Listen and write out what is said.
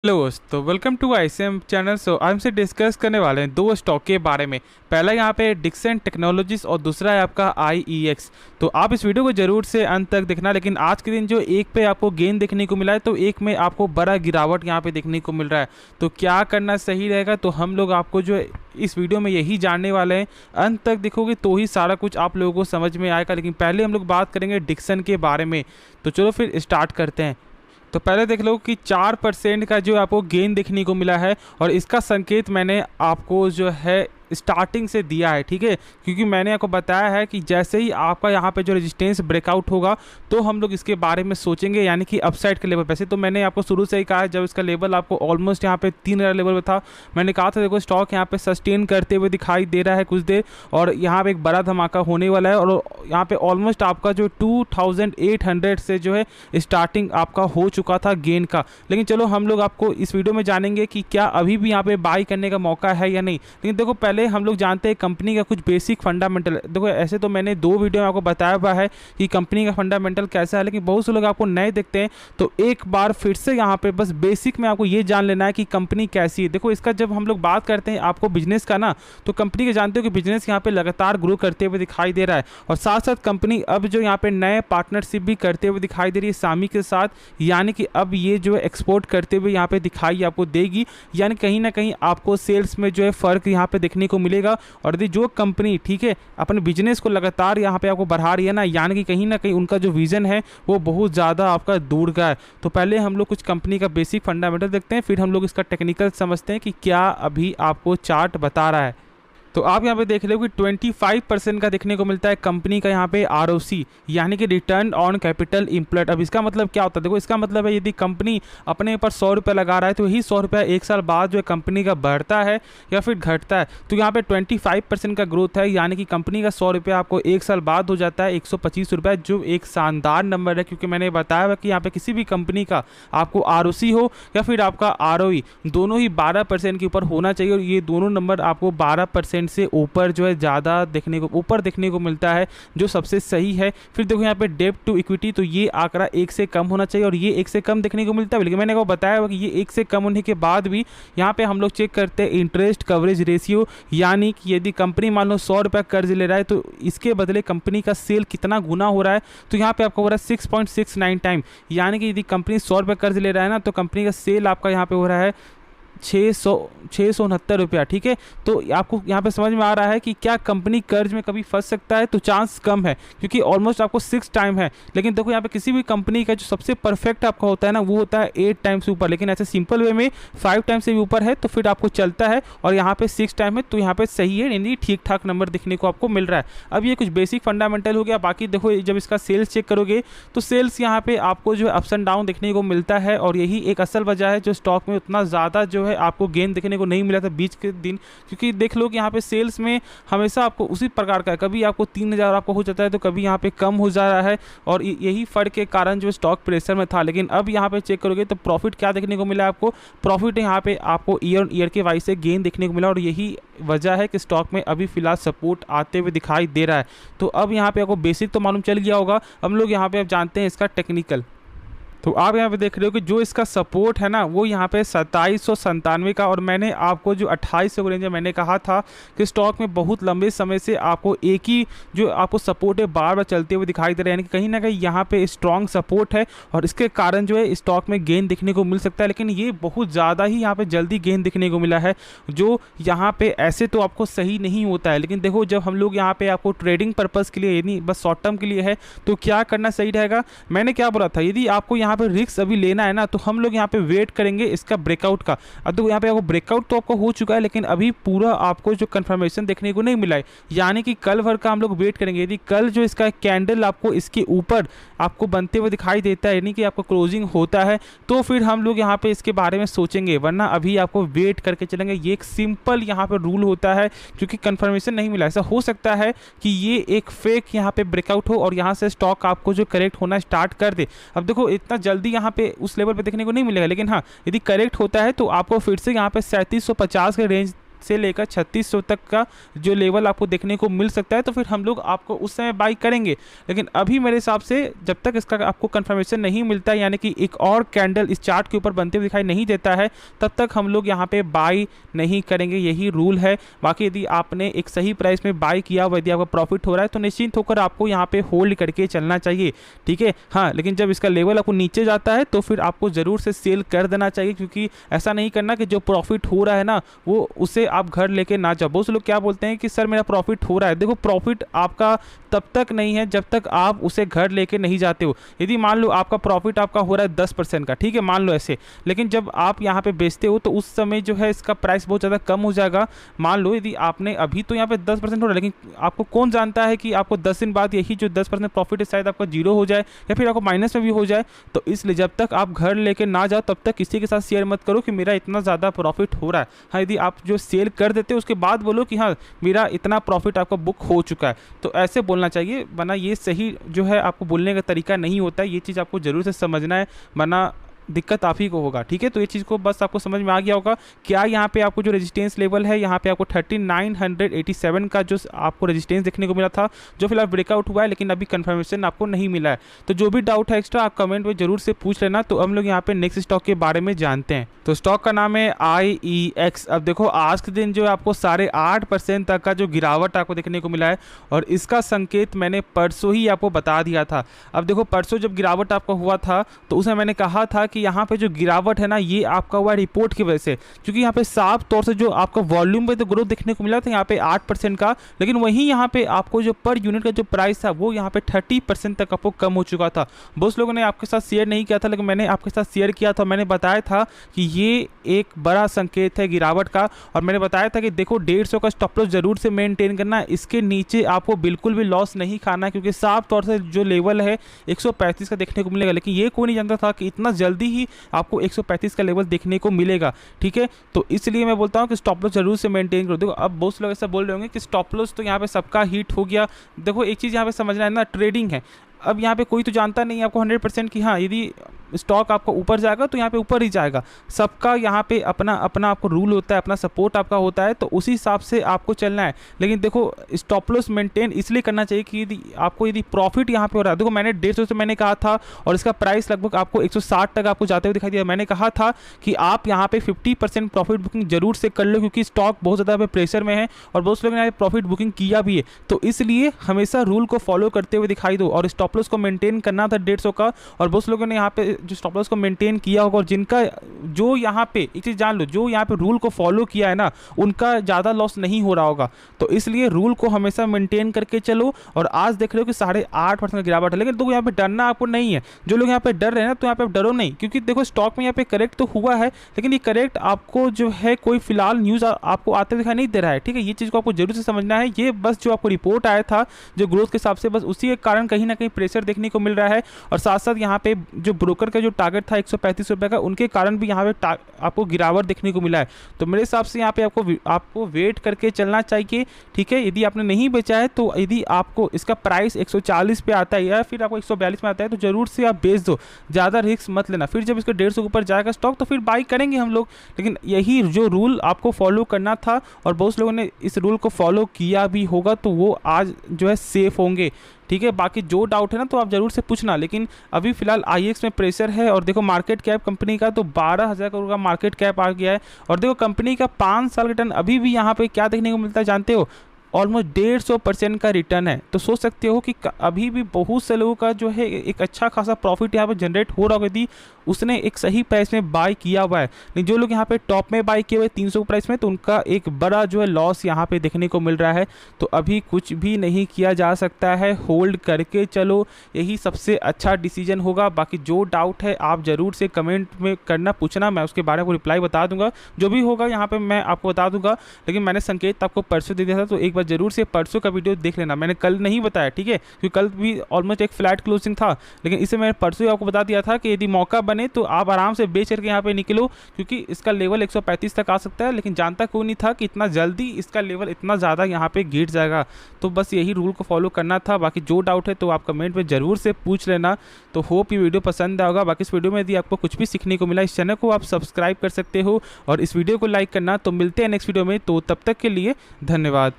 Hello दोस्तों, welcome to ICM channel. आज हमसे डिस्कस करने वाले हैं दो स्टॉक के बारे में। पहला यहाँ पे डिक्सन टेक्नोलॉजीज और दूसरा है आपका आईईएक्स। तो आप इस वीडियो को जरूर से अंत तक देखना। लेकिन आज के दिन जो एक पे आपको गेन देखने को मिला है तो एक में आपको बड़ा गिरावट यहाँ पे देखने को मिल रहा है। तो क्या करना सही रहेगा, तो हम लोग आपको जो इस वीडियो में यही जानने वाले हैं। अंत तक देखोगे तो ही सारा कुछ आप लोगों को समझ में आएगा। लेकिन पहले हम लोग बात करेंगे डिक्सन के बारे में। तो चलो फिर स्टार्ट करते हैं। तो पहले देख लो कि 4% का जो आपको गेन देखने को मिला है, और इसका संकेत मैंने आपको जो है स्टार्टिंग से दिया है, ठीक है। क्योंकि मैंने आपको बताया है कि जैसे ही आपका यहाँ पे जो रेजिस्टेंस ब्रेकआउट होगा तो हम लोग इसके बारे में सोचेंगे, यानी कि अपसाइड के लेवल पे। से तो मैंने आपको शुरू से ही कहा है, जब इसका लेवल आपको ऑलमोस्ट यहाँ पे 3000 लेवल पे था, मैंने कहा था देखो स्टॉक यहाँ पे सस्टेन करते हुए दिखाई दे रहा है कुछ देर, और यहाँ पे एक बड़ा धमाका होने वाला है। और यहाँ पे ऑलमोस्ट आपका जो 2800 से जो है स्टार्टिंग आपका हो चुका था गेन का। लेकिन चलो हम लोग आपको इस वीडियो में जानेंगे कि क्या अभी भी यहाँ पे बाई करने का मौका है या नहीं। लेकिन देखो पहले हम लोग जानते हैं कंपनी का कुछ बेसिक फंडामेंटल। देखो ऐसे तो मैंने दो वीडियो में आपको बताया हुआ है कि कंपनी का फंडामेंटल कैसा है, लेकिन बहुत से लोग आपको नए देखते हैं। तो एक बार फिर से यहाँ पे बस बेसिक में आपको ये जान लेना है कि कंपनी कैसी है। देखो इसका जब हम लोग बात करते हैं आपको बिजनेस का ना, तो कंपनी के जानते हो कि बिजनेस यहाँ पे लगातार ग्रो करते हुए दिखाई दे रहा है। और साथ साथ कंपनी अब जो यहाँ पे नए पार्टनरशिप भी करते हुए दिखाई दे रही है सामी के साथ, यानी कि अब ये जो है एक्सपोर्ट करते हुए यहाँ पे दिखाई आपको देगी। यानी कहीं ना कहीं आपको सेल्स में जो है फर्क यहाँ पे देखने को मिलेगा। और यदि जो कंपनी ठीक है अपने बिजनेस को लगातार यहाँ पे आपको बढ़ा रही है ना, यानी कि कहीं ना कहीं उनका जो विजन है वो बहुत ज़्यादा आपका दूर का है। तो पहले हम लोग कुछ कंपनी का बेसिक फंडामेंटल देखते हैं, फिर हम लोग इसका टेक्निकल समझते हैं कि क्या अभी आपको चार्ट बता रहा है। तो आप यहाँ पे देख रहे हो कि 25% का देखने को मिलता है कंपनी का यहाँ पे आरओसी, यानी कि रिटर्न ऑन कैपिटल इम्प्लॉयड। अब इसका मतलब क्या होता है, देखो इसका मतलब है यदि कंपनी अपने ऊपर 100 रुपये लगा रहा है तो यही 100 रुपया एक साल बाद जो है कंपनी का बढ़ता है या फिर घटता है। तो यहाँ पे 25% का ग्रोथ है, यानी कि कंपनी का 100 रुपया आपको एक साल बाद हो जाता है 125 रुपये, जो एक शानदार नंबर है। क्योंकि मैंने बताया हुआ कि यहाँ पे किसी भी कंपनी का आपको आरओसी हो या फिर आपका आरओई दोनों ही 12% के ऊपर होना चाहिए, और ये दोनों नंबर आपको 12% से ऊपर जो है ज़्यादा देखने को मिलता है, जो सबसे सही है। फिर देखो यहाँ पे डेब्ट टू इक्विटी, तो ये आंकड़ा 1 से कम होना चाहिए, और ये 1 से कम देखने को मिलता है। लेकिन मैंने आपको बताया हुआ कि ये 1 से कम होने के बाद भी यहाँ पे हम लोग चेक करते हैं इंटरेस्ट कवरेज रेशियो, यानी कि यदि कंपनी मान लो 100 रुपया कर्ज ले रहा है तो इसके बदले कंपनी का सेल कितना गुना हो रहा है, तो यहाँ पे आपको हो रहा है 6.69 टाइम। यानी कि यदि कंपनी 100 रुपये कर्ज ले रहा है ना, तो कंपनी का सेल आपका यहाँ पे हो रहा है 669 रुपया, ठीक है। तो आपको यहाँ पे समझ में आ रहा है कि क्या कंपनी कर्ज में कभी फंस सकता है, तो चांस कम है, क्योंकि ऑलमोस्ट आपको 6 टाइम है। लेकिन देखो यहाँ पे किसी भी कंपनी का जो सबसे परफेक्ट आपका होता है ना, वो होता है 8 टाइम से ऊपर। लेकिन ऐसे सिंपल वे में 5 टाइम से भी ऊपर है तो फिर आपको चलता है, और यहाँ पे 6 टाइम है तो यहाँ पे सही है, यानी ठीक ठाक नंबर देखने को आपको मिल रहा है। अब ये कुछ बेसिक फंडामेंटल हो गया। बाकी देखो जब इसका सेल्स चेक करोगे तो सेल्स यहाँ पे आपको जो है अप्स एंड डाउन देखने को मिलता है, और यही एक असल वजह है जो स्टॉक में उतना ज़्यादा जो है आपको गेन देखने को नहीं मिला था बीच के दिन। क्योंकि देख लो कि यहाँ पे सेल्स में हमेशा आपको उसी प्रकार का है, कभी आपको 3000 आपको हो जाता है तो कभी यहाँ पे कम हो जा रहा है, और यही फर्क के कारण जो स्टॉक प्रेशर में था। लेकिन अब यहाँ पे चेक करोगे तो प्रॉफिट क्या देखने को मिला आपको, प्रॉफिट यहाँ पे आपको ईयर ऑन ईयर के वाइज से गेन देखने को मिला, और यही वजह है कि स्टॉक में अभी फिलहाल सपोर्ट आते हुए दिखाई दे रहा है। तो अब यहाँ पे आपको बेसिक तो मालूम चल गया होगा। हम लोग यहाँ पे अब जानते हैं इसका टेक्निकल। तो आप यहाँ पे देख रहे हो कि जो इसका सपोर्ट है ना, वो यहाँ पे 2797 का, और मैंने आपको जो 2800 रेंज है, मैंने कहा था कि स्टॉक में बहुत लंबे समय से आपको एक ही जो आपको सपोर्ट है बार बार चलते हुए दिखाई दे रहा है, यानी कि कहीं ना कहीं यहाँ पे स्ट्रॉन्ग सपोर्ट है, और इसके कारण जो है स्टॉक में गेन देखने को मिल सकता है। लेकिन ये बहुत ज़्यादा ही यहाँ पे जल्दी गेन देखने को मिला है, जो यहाँ पे ऐसे तो आपको सही नहीं होता है। लेकिन देखो जब हम लोग यहाँ पे आपको ट्रेडिंग पर्पज़ के लिए, यानी बस शॉर्ट टर्म के लिए है, तो क्या करना सही रहेगा। मैंने क्या बोला था, यदि आपको यहाँ पे रिस्क अभी लेना है ना, तो हम लोग यहाँ पे वेट करेंगे इसका ब्रेकआउट का। अब तो यहाँ पे आपको ब्रेकआउट तो आपको हो चुका है, लेकिन अभी पूरा आपको जो कंफर्मेशन देखने को नहीं मिला है, यानी कि कल भर का हम लोग वेट करेंगे। यदि कल जो इसका कैंडल आपको इसके ऊपर आपको बनते हुए दिखाई देता है, यानी कि आपको क्लोजिंग होता है, तो फिर हम लोग यहाँ पे इसके बारे में सोचेंगे, वरना अभी आपको वेट करके चलेंगे। ये एक सिंपल यहाँ पे रूल होता है, क्योंकि कंफर्मेशन नहीं मिला। ऐसा हो सकता है कि ये एक फेक यहाँ पे ब्रेकआउट हो और यहाँ से स्टॉक आपको जो करेक्ट होना स्टार्ट कर दे। अब देखो इतना जल्दी यहाँ पे उस लेवल पे देखने को नहीं मिलेगा, लेकिन हाँ यदि करेक्ट होता है तो आपको फिर से यहाँ पे 3750 के रेंज से लेकर 3600 तक का जो लेवल आपको देखने को मिल सकता है, तो फिर हम लोग आपको उस समय बाई करेंगे। लेकिन अभी मेरे हिसाब से जब तक इसका आपको कंफर्मेशन नहीं मिलता है, यानी कि एक और कैंडल इस चार्ट के ऊपर बनते हुए दिखाई नहीं देता है, तब तक हम लोग यहाँ पे बाई नहीं करेंगे, यही रूल है। बाकी यदि आपने एक सही प्राइस में बाई किया हुआ, यदि आपका प्रॉफिट हो रहा है, तो निश्चिंत होकर आपको यहाँ पे होल्ड करके चलना चाहिए, ठीक है। हाँ, लेकिन जब इसका लेवल आपको नीचे जाता है तो फिर आपको ज़रूर से सेल कर देना चाहिए, क्योंकि ऐसा नहीं करना कि जो प्रॉफिट हो रहा है ना वो उसे आप घर लेके ना जाओ। बहुत से लोग क्या बोलते हैं कि सर मेरा प्रॉफिट हो रहा है। देखो, प्रॉफिट आपका तब तक नहीं है जब तक आप उसे घर लेके नहीं जाते हो। यदि मान लो आपका प्रॉफिट आपका हो रहा है 10% का, ठीक है, मान लो ऐसे, लेकिन जब आप यहाँ पे बेचते हो तो उस समय जो है इसका प्राइस बहुत ज़्यादा कम हो जाएगा। मान लो यदि आपने अभी तो यहाँ पे 10% हो रहा है, लेकिन आपको कौन जानता है कि आपको 10 दिन बाद यही जो 10% प्रॉफिट है शायद आपका जीरो हो जाए या फिर आपको माइनस में भी हो जाए। तो इसलिए जब तक आप घर लेके ना जाओ तब तक किसी के साथ शेयर मत करो कि मेरा इतना ज़्यादा प्रॉफिट हो रहा है। हाँ, यदि आप जो सेल कर देते हो उसके बाद बोलो कि हाँ मेरा इतना प्रॉफिट आपका बुक हो चुका है, तो ऐसे बोलना चाहिए, वरना ये सही जो है आपको बोलने का तरीका नहीं होता है। ये चीज़ आपको ज़रूर से समझना है, वरना दिक्कत आप ही को होगा, ठीक है। तो ये चीज़ को बस आपको समझ में आ गया होगा। क्या यहाँ पे आपको जो रेजिस्टेंस लेवल है, यहाँ पे आपको 3987 का जो आपको रेजिस्टेंस देखने को मिला था, जो फिलहाल ब्रेकआउट हुआ है, लेकिन अभी कंफर्मेशन आपको नहीं मिला है। तो जो भी डाउट है एक्स्ट्रा आप कमेंट में जरूर से पूछ लेना। तो हम लोग यहाँ पे नेक्स्ट स्टॉक के बारे में जानते हैं। तो स्टॉक का नाम है IEX। अब देखो, आज के दिन जो आपको 8.5% तक का जो गिरावट आपको देखने को मिला है, और इसका संकेत मैंने परसों ही आपको बता दिया था। अब देखो, परसों जब गिरावट आपका हुआ था तो उसमें मैंने कहा था कि यहाँ पे जो गिरावट है ना, ये आपका हुआ रिपोर्ट की वजह से, क्योंकि यहाँ पे साफ तौर से जो आपका वॉल्यूम में तो ग्रोथ देखने को मिला था यहाँ पे 8% का, लेकिन वहीं यहाँ पे आपको जो पर यूनिट का जो प्राइस था वो यहाँ पे 30% तक आपको कम हो चुका था। बहुत लोगों ने आपके साथ शेयर नहीं किया था, लेकिन मैंने आपके साथ शेयर किया था। मैंने बताया था कि ये एक बड़ा संकेत है गिरावट का, और मैंने बताया था कि देखो 150 का स्टॉप लॉस जरूर से मेंटेन करना है, इसके नीचे आपको बिल्कुल भी लॉस नहीं खाना है, क्योंकि साफ तौर से जो लेवल है 135 का देखने को मिलेगा। लेकिन ये कोई नहीं जानता था कि इतना जल्दी ही आपको 135 का लेवल देखने को मिलेगा, ठीक है। तो इसलिए मैं बोलता हूँ कि स्टॉप लॉस जरूर से मेंटेन करो। देखो, अब बहुत लोग ऐसा बोल रहे होंगे कि स्टॉप लॉस तो यहाँ पे सबका हिट हो गया। देखो, एक चीज़ यहाँ पे समझना है ना, ट्रेडिंग है। अब यहाँ पे कोई तो जानता नहीं आपको 100% कि हाँ यदि स्टॉक आपका ऊपर जाएगा तो यहाँ पे ऊपर ही जाएगा। सबका यहाँ पे अपना अपना आपको रूल होता है, अपना सपोर्ट आपका होता है, तो उसी हिसाब से आपको चलना है। लेकिन देखो, स्टॉप लॉस मेंटेन इसलिए करना चाहिए कि यदि प्रॉफिट यहाँ पे हो रहा है, देखो मैंने 150 से मैंने कहा था, और इसका प्राइस लगभग आपको 160 तक आपको जाते हुए दिखाई दिया। मैंने कहा था कि आप यहाँ पे 50% प्रॉफिट बुकिंग जरूर से कर लो, क्योंकि स्टॉक बहुत ज़्यादा प्रेशर में है और बहुत लोगों ने प्रॉफिट बुकिंग किया भी है। तो इसलिए हमेशा रूल को फॉलो करते हुए दिखाई दो, और स्टॉप लॉस को मेंटेन करना था 150 का, और बहुत लोगों ने यहाँ पे जो स्टॉप लॉस को मेंटेन किया होगा, और जिनका जो यहाँ पे एक चीज़ जान लो, जो यहाँ पे रूल को फॉलो किया है ना, उनका ज़्यादा लॉस नहीं हो रहा होगा। तो इसलिए रूल को हमेशा मेंटेन करके चलो। और आज देख रहे हो कि 8.5% का गिरावट है, लेकिन तो यहाँ पे डरना आपको नहीं है। जो लोग यहाँ पे डर रहे हैं ना, तो यहाँ पे डरो नहीं, क्योंकि देखो स्टॉक में यहाँ पे करेक्ट तो हुआ है, लेकिन ये करेक्ट आपको जो है कोई फिलहाल न्यूज़ आपको आते दिखाई नहीं दे रहा है, ठीक है। ये चीज़ को आपको जरूर से समझना है। ये बस जो आपको रिपोर्ट आया था जो ग्रोथ के हिसाब से, बस उसी के कारण कहीं ना कहीं प्रेशर देखने को मिल रहा है। और साथ साथ यहाँ पे जो ब्रोकर का जो टारगेट था 135 रुपये का, उनके कारण भी यहाँ पे आपको गिरावट देखने को मिला है। तो मेरे हिसाब से यहाँ पे आपको वेट करके चलना चाहिए, ठीक है। यदि आपने नहीं बेचा है, तो यदि आपको इसका प्राइस 140 पे आता है या फिर आपको 142 में आता है, तो जरूर से आप बेच दो, ज़्यादा रिस्क मत लेना। फिर जब इसका 150 के ऊपर जाएगा स्टॉक तो फिर बाई करेंगे हम लोग। लेकिन यही जो रूल आपको फॉलो करना था, और बहुत लोगों ने इस रूल को फॉलो किया भी होगा, तो वो आज जो है सेफ होंगे, ठीक है। बाकी जो डाउट है ना, तो आप जरूर से पूछना। लेकिन अभी फिलहाल IEX में प्रेशर है, और देखो मार्केट कैप कंपनी का तो 12,000 करोड़ का मार्केट कैप आ गया है। और देखो कंपनी का 5 साल रिटर्न अभी भी यहाँ पे क्या देखने को मिलता है जानते हो, ऑलमोस्ट 150% का रिटर्न है। तो सोच सकते हो कि अभी भी बहुत से लोगों का जो है एक अच्छा खासा प्रॉफिट यहाँ पे जनरेट हो रहा होगा यदि उसने एक सही प्राइस में बाय किया हुआ है। लेकिन जो लोग यहाँ पे टॉप में बाय किए हुए 300 प्राइस में, तो उनका एक बड़ा जो है लॉस यहाँ पे देखने को मिल रहा है। तो अभी कुछ भी नहीं किया जा सकता है, होल्ड करके चलो, यही सबसे अच्छा डिसीजन होगा। बाकी जो डाउट है आप ज़रूर से कमेंट में करना, पूछना, मैं उसके बारे में रिप्लाई बता दूंगा। जो भी होगा यहाँ पर मैं आपको बता दूंगा। लेकिन मैंने संकेत आपको परसों दे दिया था, तो एक बार जरूर से परसों का वीडियो देख लेना। मैंने कल नहीं बताया, ठीक है, क्योंकि कल भी ऑलमोस्ट एक फ्लैट क्लोजिंग था, लेकिन इसे मैंने परसों ही आपको बता दिया था कि यदि मौका बने बने तो आप आराम से बेच करके यहाँ पे निकलो, क्योंकि इसका लेवल 135 तक आ सकता है। लेकिन जानता कोई नहीं था कि इतना जल्दी इसका लेवल इतना ज़्यादा यहाँ पे गिर जाएगा। तो बस यही रूल को फॉलो करना था। बाकी जो डाउट है तो आप कमेंट में ज़रूर से पूछ लेना। तो होप ये वीडियो पसंद आएगा। बाकी इस वीडियो में यदि आपको कुछ भी सीखने को मिला, इस चैनल को आप सब्सक्राइब कर सकते हो और इस वीडियो को लाइक करना। तो मिलते हैं नेक्स्ट वीडियो में, तो तब तक के लिए धन्यवाद।